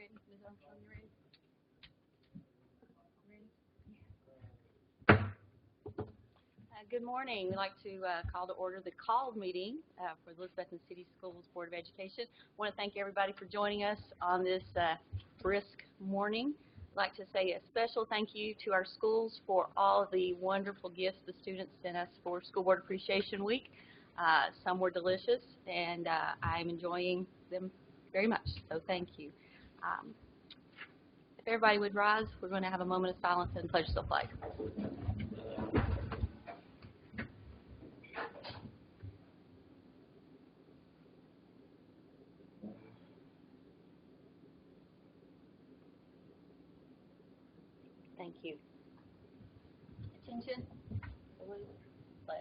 ready? Ms. Armstrong, you ready? Good morning. We'd like to call to order the called meeting for the Elizabethton City Schools Board of Education. I want to thank everybody for joining us on this brisk morning. I'd like to say a special thank you to our schools for all of the wonderful gifts the students sent us for School Board Appreciation Week. Some were delicious, and I'm enjoying them very much, so thank you. If everybody would rise, we're going to have a moment of silence and pledge the flag. Thank you. Attention. Pledge.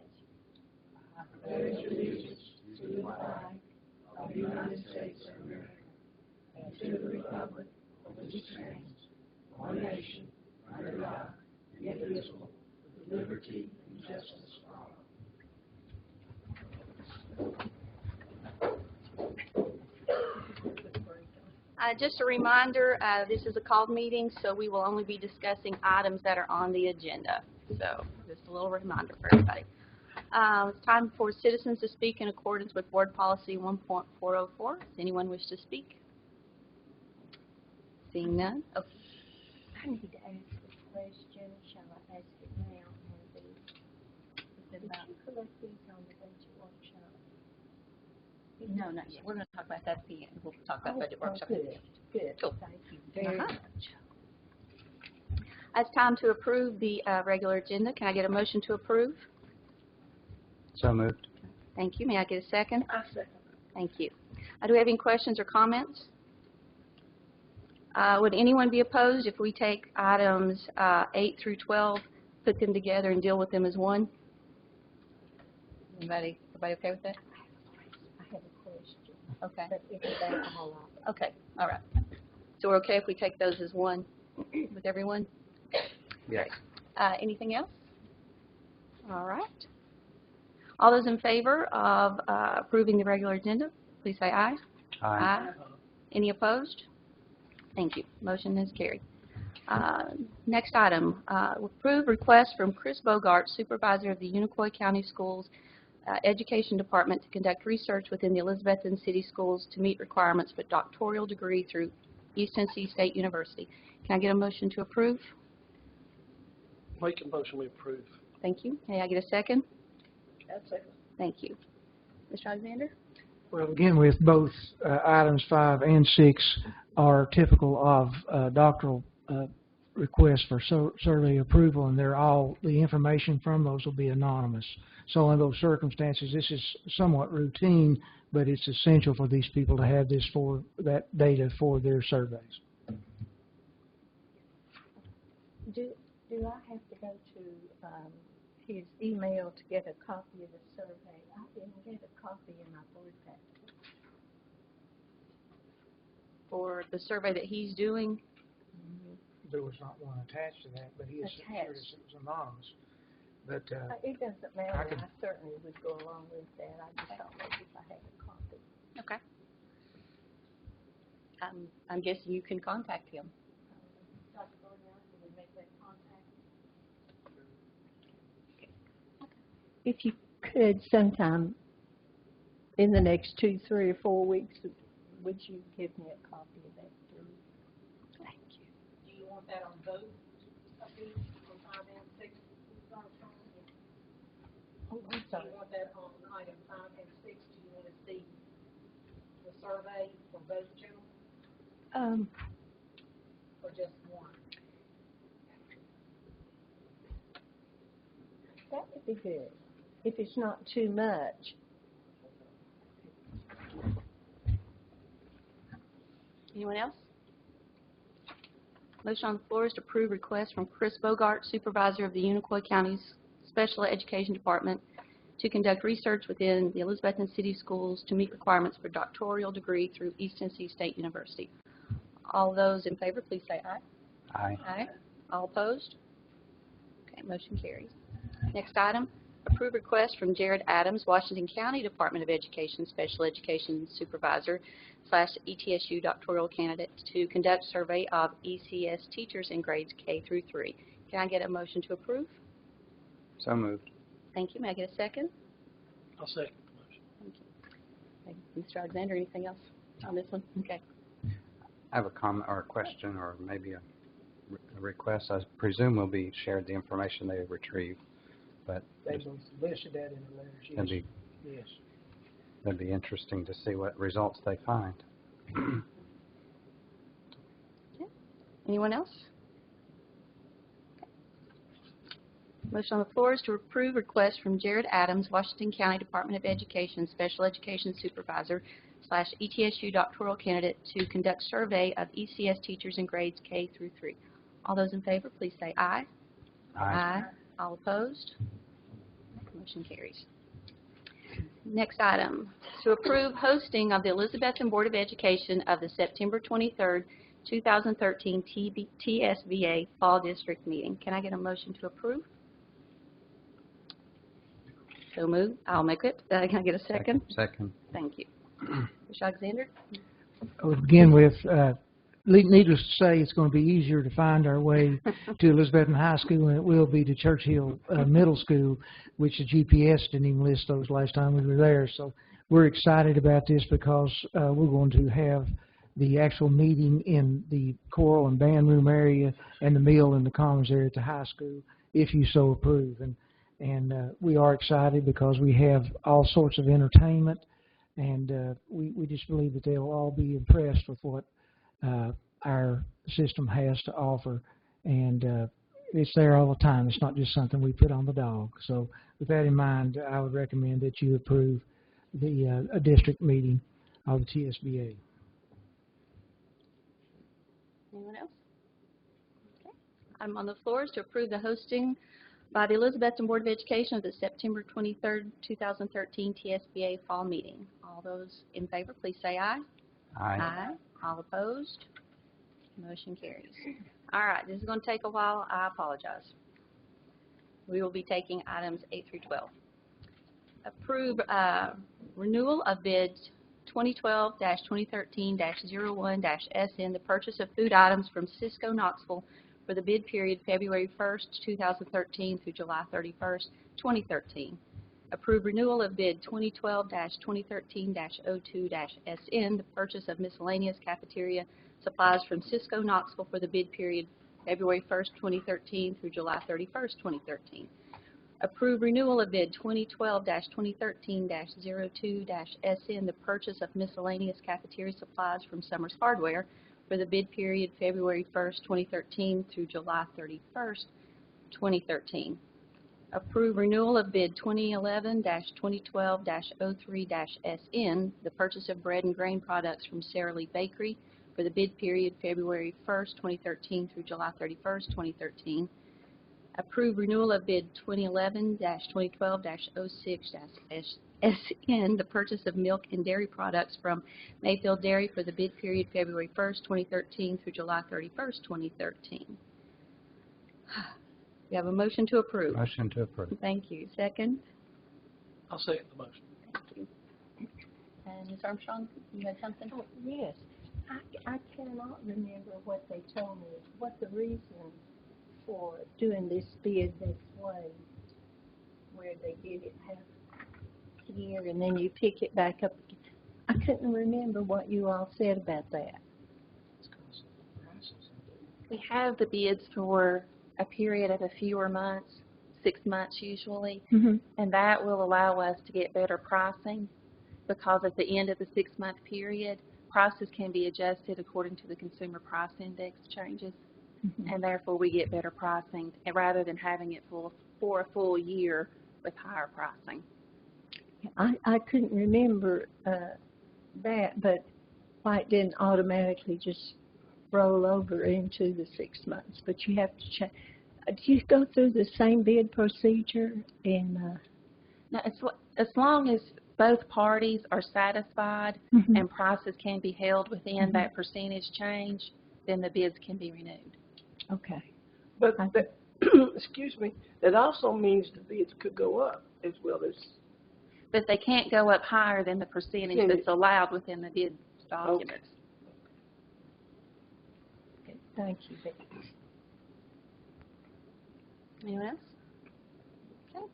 I pledge allegiance to the flag of the United States of America and to the republic for which it stands, one nation, under God, indivisible, with liberty and justice for all. Just a reminder, this is a called meeting, so we will only be discussing items that are on the agenda. So just a little reminder for everybody. It's time for citizens to speak in accordance with Board Policy 1.404. Does anyone wish to speak? Seeing none? Okay. I need to ask a question. Shall I ask it now? Is it about collect these on the budget workshop? No, not yet. We're going to talk about that at the end. We'll talk about budget workshop at the end. Good. Cool. Thank you very much. It's time to approve the regular agenda. Can I get a motion to approve? So moved. Thank you. May I get a second? I second. Thank you. Do we have any questions or comments? Would anyone be opposed if we take items 8 through 12, put them together, and deal with them as one? Everybody okay with that? I have a question. Okay. But it's about all of it. Okay. All right. So we're okay if we take those as one with everyone? Yes. Anything else? All right. All those in favor of approving the regular agenda, please say aye. Aye. Any opposed? Thank you. Motion is carried. Next item, approve request from Chris Bogart, Supervisor of the Unicoi County Schools Education Department, to conduct research within the Elizabethton City Schools to meet requirements for doctoral degree through East Tennessee State University. Can I get a motion to approve? Make a motion we approve. Thank you. May I get a second? That's it. Thank you. Mr. Alexander? Well, again, with both items 5 and 6 are typical of doctoral requests for survey approval, and they're all, the information from those will be anonymous. So in those circumstances, this is somewhat routine, but it's essential for these people to have this for that data for their surveys. Do I have to go to his email to get a copy of the survey? I didn't get a copy in my board packet. For the survey that he's doing? There was not one attached to that, but he is it was anonymous. But it doesn't matter. I certainly would go along with that. I just thought maybe if I had a copy. Okay. I'm guessing you can contact him. Dr. Gordon, can we make that contact? If you could sometime in the next 2, 3, or 4 weeks, would you give me a copy of that, please? Thank you. Do you want that on both of these, on 5 and 6? Oh, I'm Do sorry. you want that on item 5 and 6? Do you want to see the survey for both children? Or just one? That would be good, if it's not too much. Anyone else? Motion on the floor is to approve request from Chris Bogart, Supervisor of the Unicoi County's Special Education Department, to conduct research within the Elizabethton City Schools to meet requirements for doctoral degree through East Tennessee State University. All those in favor, please say aye. Aye. Aye. All opposed? Okay, motion carries. Next item, Approve request from Jared Adams, Washington County Department of Education Special Education Supervisor / ETSU doctoral candidate to conduct survey of ECS teachers in grades K through 3. Can I get a motion to approve? So moved. Thank you. May I get a second? I'll second the motion. Thank you. Thank you. Mr. Alexander, anything else on this one? Okay. I have a comment or a question or maybe a request. I presume will be shared the information they retrieve, but They've listed that in the letters, yes. Yes. That'd be interesting to see what results they find. Okay. Anyone else? Okay. Motion on the floor is to approve request from Jared Adams, Washington County Department of Education Special Education Supervisor / ETSU doctoral candidate to conduct survey of ECS teachers in grades K through 3. All those in favor, please say aye. Aye. All opposed? Motion carries. Next item, to approve hosting of the Elizabethton Board of Education of the September 23rd, 2013 TSVA Fall District Meeting. Can I get a motion to approve? So moved. I'll make it. Can I get a second? Second. Thank you. Mr. Alexander? I would begin with, needless to say, it's going to be easier to find our way to Elizabethton High School than it will be to Churchill Middle School, which the GPS didn't even list those last time we were there. So we're excited about this because we're going to have the actual meeting in the choral and band room area and the meal in the commons area at the high school, if you so approve. And we are excited because we have all sorts of entertainment, and we just believe that they'll all be impressed with what our system has to offer, and it's there all the time. It's not just something we put on the dog. So with that in mind, I would recommend that you approve the district meeting of the TSBA. Anyone else? Okay. Item on the floor is to approve the hosting by the Elizabethton Board of Education of the September 23rd, 2013 TSBA Fall Meeting. All those in favor, please say aye. Aye. Aye. All opposed? Motion carries. All right, this is going to take a while. I apologize. We will be taking items 8 through 12. Approve renewal of bids 2012-2013-01-SN, the purchase of food items from Cisco Knoxville for the bid period February 1st, 2013 through July 31st, 2013. Approve renewal of bid 2012-2013-02-SN, the purchase of miscellaneous cafeteria supplies from Cisco Knoxville for the bid period February 1st, 2013 through July 31st, 2013. Approve renewal of bid 2012-2013-02-SN, the purchase of miscellaneous cafeteria supplies from Summers Hardware for the bid period February 1st, 2013 through July 31st, 2013. Approve renewal of bid 2011-2012-03-SN, the purchase of bread and grain products from Sara Lee Bakery for the bid period February 1st, 2013 through July 31st, 2013. Approve renewal of bid 2011-2012-06-SN, the purchase of milk and dairy products from Mayfield Dairy for the bid period February 1st, 2013 through July 31st, 2013. We have a motion to approve. Motion to approve. Thank you. Second? I'll second the motion. Thank you. And Ms. Armstrong, you had something? Oh, yes. I cannot remember what they told me, what the reason for doing this bid this way, where they give it half here and then you pick it back up. I couldn't remember what you all said about that. We have the bids for a period of a fewer months, 6 months usually, and that will allow us to get better pricing because at the end of the 6-month period, prices can be adjusted according to the Consumer Price Index changes, and therefore we get better pricing rather than having it for a full year with higher pricing. I couldn't remember that, but why it didn't automatically just roll over into the 6 months. But you have to check. Do you go through the same bid procedure? No, as long as both parties are satisfied and prices can be held within that percentage change, then the bids can be renewed. Okay. But excuse me, that also means the bids could go up as well as, But they can't go up higher than the percentage Yeah. that's allowed within the bid documents. Okay, thank you, Becky. Anyone else? Okay.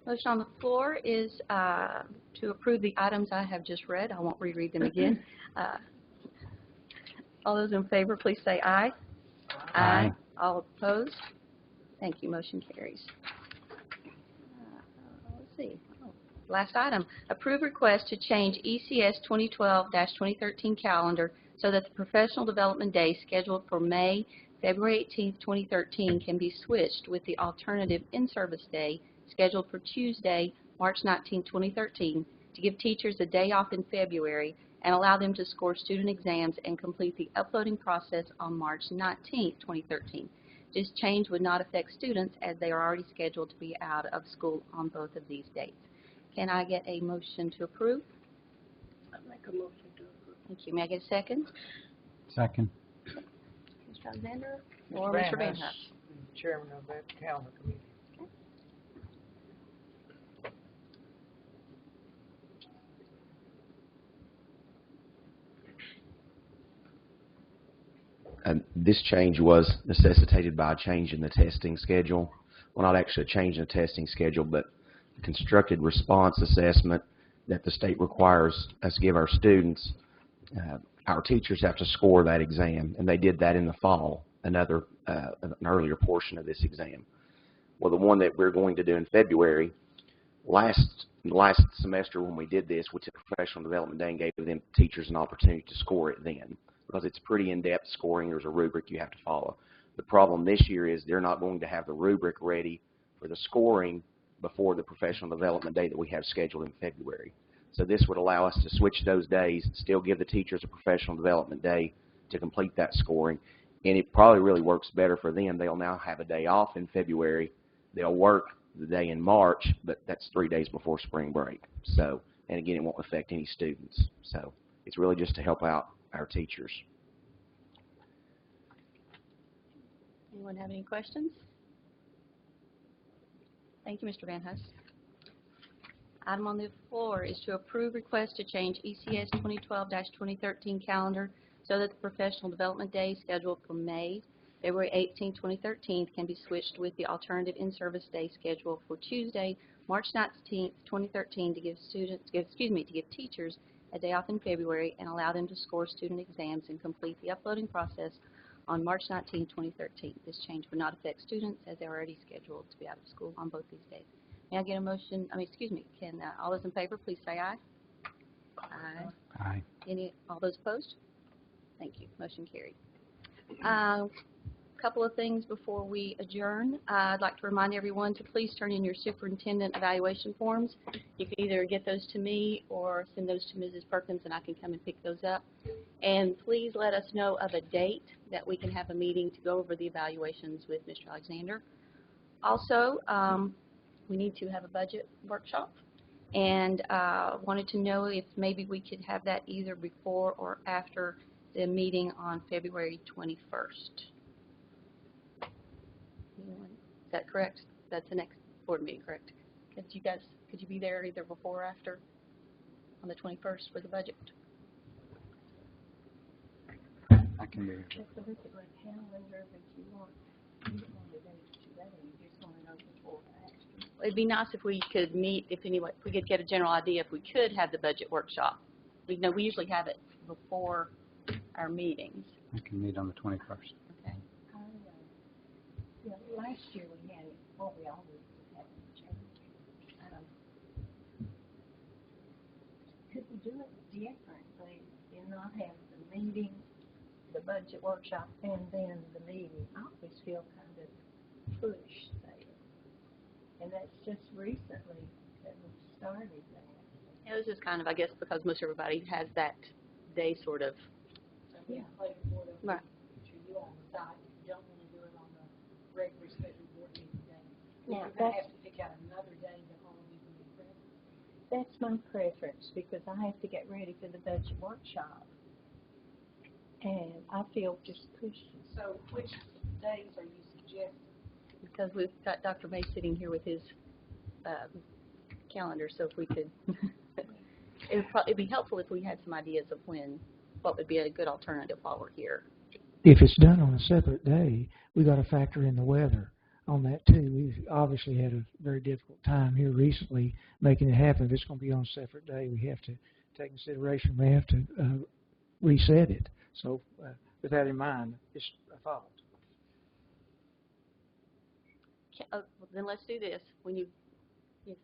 Motion on the floor is to approve the items I have just read. I won't reread them again. All those in favor, please say aye. Aye. All opposed? Thank you. Motion carries. Let's see. Last item. Approve request to change ECS 2012-2013 calendar so that the professional development day scheduled for May, February 18th, 2013 can be switched with the alternative in-service day scheduled for Tuesday, March 19th, 2013 to give teachers a day off in February and allow them to score student exams and complete the uploading process on March 19th, 2013. This change would not affect students as they are already scheduled to be out of school on both of these dates. Can I get a motion to approve? I make a motion to approve. Thank you. May I get a second? Second. Mr. Alexander or Mr. Van Huss? Chairman of that calendar committee. This change was necessitated by a change in the testing schedule. Well, not actually a change in the testing schedule, but a constructed response assessment that the state requires us to give our students. Our teachers have to score that exam, and they did that in the fall, an earlier portion of this exam. Well, the one that we're going to do in February, last semester when we did this, we took a professional development day and gave them teachers an opportunity to score it then, because it's pretty in-depth scoring. There's a rubric you have to follow. The problem this year is they're not going to have the rubric ready for the scoring before the professional development day that we have scheduled in February. So this would allow us to switch those days, still give the teachers a professional development day to complete that scoring, and it probably really works better for them. They'll now have a day off in February. They'll work the day in March, but that's 3 days before spring break. So, and again, it won't affect any students. So it's really just to help out our teachers. Anyone have any questions? Thank you, Mr. Van Huss. Item on the floor is to approve request to change ECS 2012-2013 calendar so that the professional development day scheduled for May, February 18, 2013 can be switched with the alternative in-service day scheduled for Tuesday, March 19, 2013 to give teachers a day off in February and allow them to score student exams and complete the uploading process on March 19, 2013. This change would not affect students as they are already scheduled to be out of school on both these days. May I get a motion? Can all those in favor please say aye? Aye. Aye. All those opposed? Thank you. Motion carried. Couple of things before we adjourn. I'd like to remind everyone to please turn in your superintendent evaluation forms. You can either get those to me or send those to Mrs. Perkins and I can come and pick those up. And please let us know of a date that we can have a meeting to go over the evaluations with Mr. Alexander. Also, we need to have a budget workshop, and wanted to know if maybe we could have that either before or after the meeting on February 21st. Is that correct? That's the next board meeting, correct? Could you be there either before or after on the 21st for the budget? I can be here. Just a look at my calendar, but you don't want to do it today, you just want to know before or after. It'd be nice if we could meet, if we could get a general idea if we could have the budget workshop. We usually have it before our meetings. I can meet on the 21st. Okay. Last year we had it, well, we always have it changed. Could we do it differently and not have the meeting, the budget workshop, and then the meeting? I always feel kind of pushed there. And that's just recently that we started that. Yeah, this is kind of, I guess, because most everybody has that day sort of. Yeah. Right. You all decide if you don't want to do it on the regular scheduled board meeting day. Now, You're going to have to pick out another day that all of you can be present. That's my preference because I have to get ready for the budget workshop. And I feel just pushed. So which days are you suggesting? Because we've got Dr. May sitting here with his calendar, so if we could, it'd be helpful if we had some ideas of what would be a good alternative while we're here. If it's done on a separate day, we got to factor in the weather on that too. We've obviously had a very difficult time here recently making it happen. If it's going to be on a separate day, we have to take consideration. We have to reset it. So with that in mind, it's a thought. Well, then let's do this. When you, yes.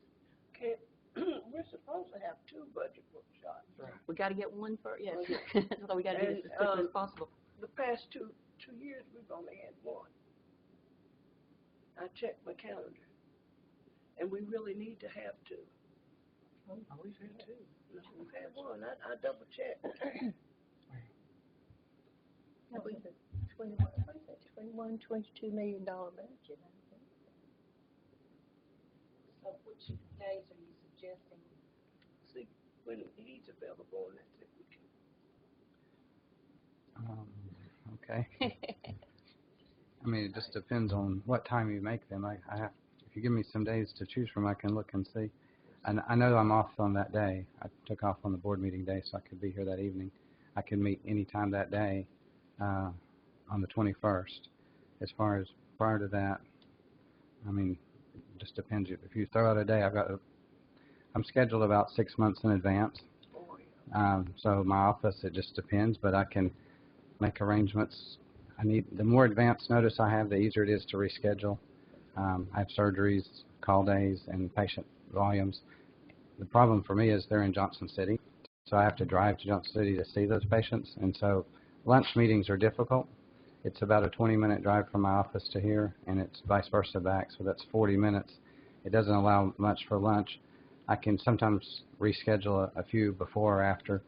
Okay, we're supposed to have 2 budget workshops. Right. We got to get one for, yes. Okay. So we got to do this as quickly as possible. The past two years, we've only had 1. I checked my calendar, and we really need to have 2. Oh, we've had 2. No, we've had 1. I double checked. That was a $21, $22 million budget, I think. So which days are you suggesting? See, when he's available, and that's if we can. Okay. I mean, it just depends on what time you make them. I have, if you give me some days to choose from, I can look and see. And I know I'm off on that day. I took off on the board meeting day, so I could be here that evening. I can meet any time that day on the 21st. As far as prior to that, I mean, it just depends. If you throw out a day, I'm scheduled about 6 months in advance. So my office, it just depends, but I can make arrangements. The more advance notice I have, the easier it is to reschedule. I have surgeries, call days, and patient volumes. The problem for me is they're in Johnson City, so I have to drive to Johnson City to see those patients, and so lunch meetings are difficult. It's about a 20-minute drive from my office to here, and it's vice versa back, so that's 40 minutes. It doesn't allow much for lunch. I can sometimes reschedule a few before or after.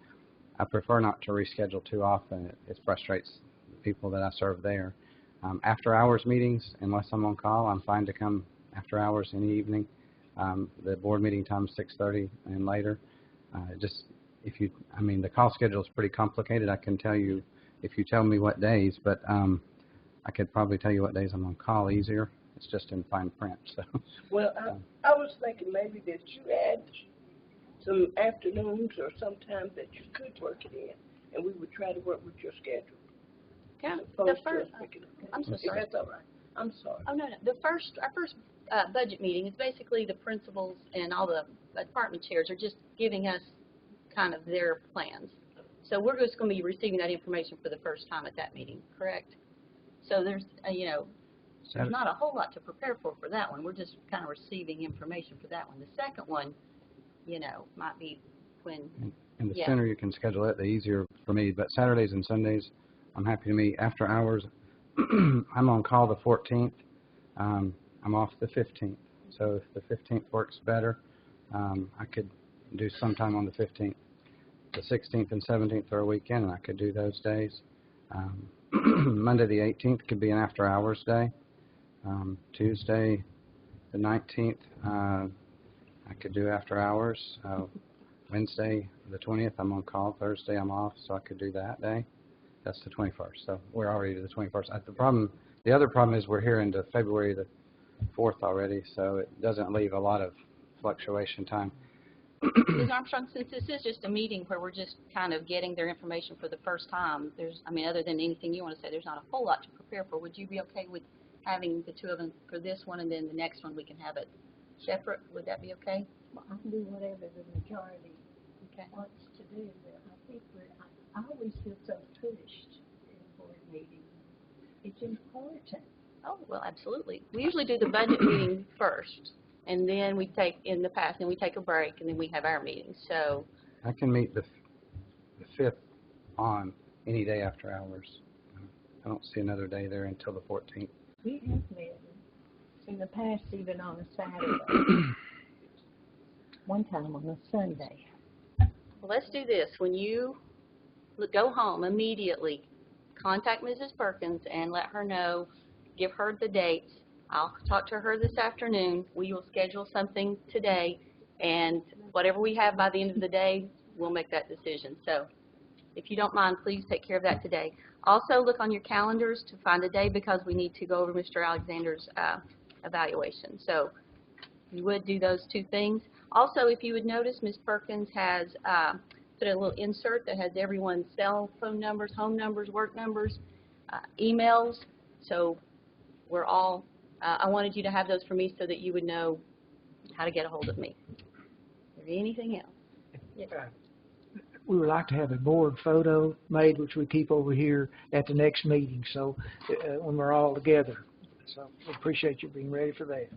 I prefer not to reschedule too often. It frustrates the people that I serve there. After hours meetings, unless I'm on call, I'm fine to come after hours in the evening. The board meeting time is 6:30 and later. The call schedule is pretty complicated. I can tell you if you tell me what days, but I could probably tell you what days I'm on call easier. It's just in fine print. So. Well, I was thinking maybe that you add some afternoons or sometimes that you could work it in, and we would try to work with your schedule. Yeah, Opposed the to first, us picking up. I'm so If sorry. that's all right. I'm sorry. Oh, no. Our first budget meeting is basically the principals and all the department chairs are just giving us kind of their plans. So we're just going to be receiving that information for the first time at that meeting, correct? So there's, there's not a whole lot to prepare for that one. We're just kind of receiving information for that one. The second one, might be when. And the sooner you can schedule it, the easier for me. But Saturdays and Sundays, I'm happy to meet after hours. I'm on call the 14th. I'm off the 15th. So if the 15th works better, I could do sometime on the 15th. The 16th and 17th are a weekend, and I could do those days. Monday the 18th could be an after hours day. Tuesday the 19th, I could do after hours. Wednesday the 20th, I'm on call. Thursday I'm off, so I could do that day. That's the 21st. So we're already to the 21st. The other problem is we're here into February the 4th already, so it doesn't leave a lot of fluctuation time. Ms. Armstrong, since this is just a meeting where we're just kind of getting their information for the first time, other than anything you want to say, there's not a whole lot to prepare for. Would you be okay with having the 2 of them for this one, and then the next one we can have it separate? Would that be okay? Well, I can do whatever the majority wants to do, but I think I always feel so pushed in a board meeting. It's important. Oh, well, absolutely. We usually do the budget meeting first, and then we take a break, and then we have our meetings. So I can meet the 5th on any day after hours. I don't see another day there until the 14th. We have met in the past, even on a Saturday. One time on a Sunday. well, let's do this. When you go home immediately, contact Mrs. Perkins and let her know, give her the dates. I'll talk to her this afternoon. We will schedule something today, and whatever we have by the end of the day, we'll make that decision. So if you don't mind, please take care of that today. Also, look on your calendars to find a day because we need to go over Mr. Alexander's evaluation. So you would do those two things. Also, if you would notice, Ms. Perkins has put a little insert that has everyone's cell phone numbers, home numbers, work numbers, emails. So we're all, I wanted you to have those for me so that you would know how to get a hold of me. Is there anything else? Yes. We would like to have a board photo made, which we keep over here at the next meeting, so when we're all together. So we appreciate you being ready for that.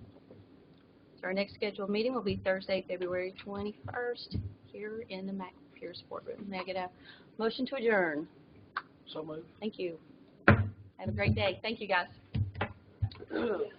So our next scheduled meeting will be Thursday, February 21st, here in the Mac Pierce Boardroom. May I get a motion to adjourn? So moved. Thank you. Have a great day. Thank you, guys.